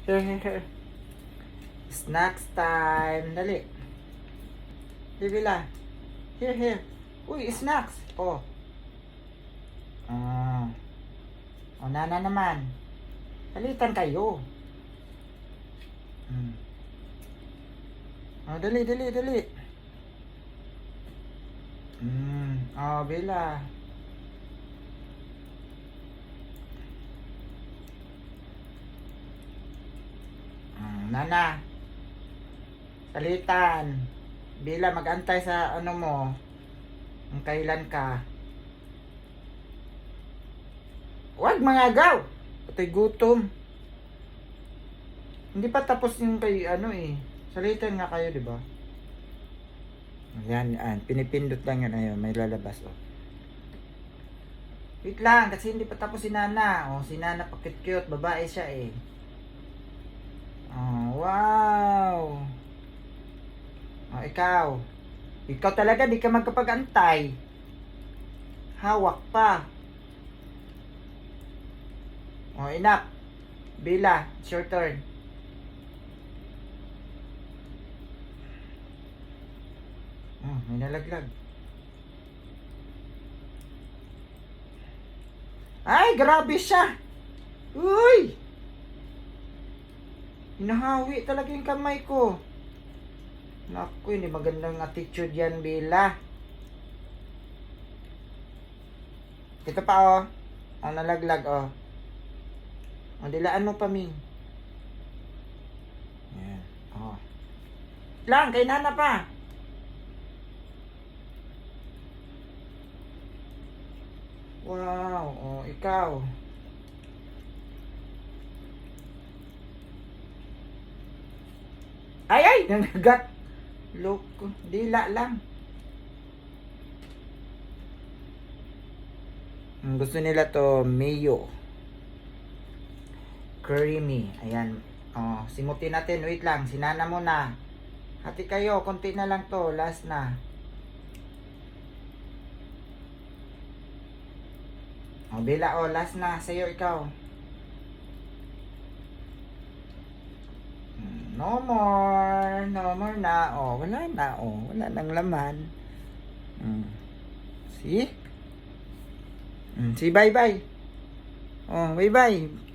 Here, here, here. Snacks time. Dali. Bibila. Here, here. Uy, snacks. Oh. Ah. Oh, nana naman. Palitan kayo. Oh, dali, dali, dali. Oh, Bella. Nana. Palitan. Bella, mag-antay sa ano mo. Kung kailan ka. Huwag mga agaw. Pato'y gutom. Hindi pa tapos yung kay ano eh. Salitan nga kayo, di ba? Yan, yan. Pinipindot lang yan. Ayun, may lalabas. Oh. Wait lang, kasi hindi pa tapos si Nana. Oh, si Nana pakit-cute. Babae siya eh. Oh, wow. Oh, ikaw. Ikaw talaga, di ka magkapag-antay. Hawak pa. Oh, enough. Bella, it's your turn. Oh, may nalaglag. Ay, grabe siya. Uy! Hinahawi talaga yung kamay ko. Naku, hindi magandang attitude yan, Bella. Ito pa, oh. Oh, nalaglag, oh. Oh, dilaan mo pa, Ming. Yan. Oh. Lang, kay Nana pa. Wow, oh, ikaw. Ay, ay, nanagat. Loko, dila lang. Gusto nila to mayo. Creamy. Ayan. Oh, simutin natin. Wait lang, sinana mo na. Hati kayo, konti na lang to. Last na. Oh, Bella, oh, last na. Sa'yo, ikaw. No more. No more na. Oh, wala na. Oh, wala nang laman. See? See, bye-bye. Oh, bye-bye.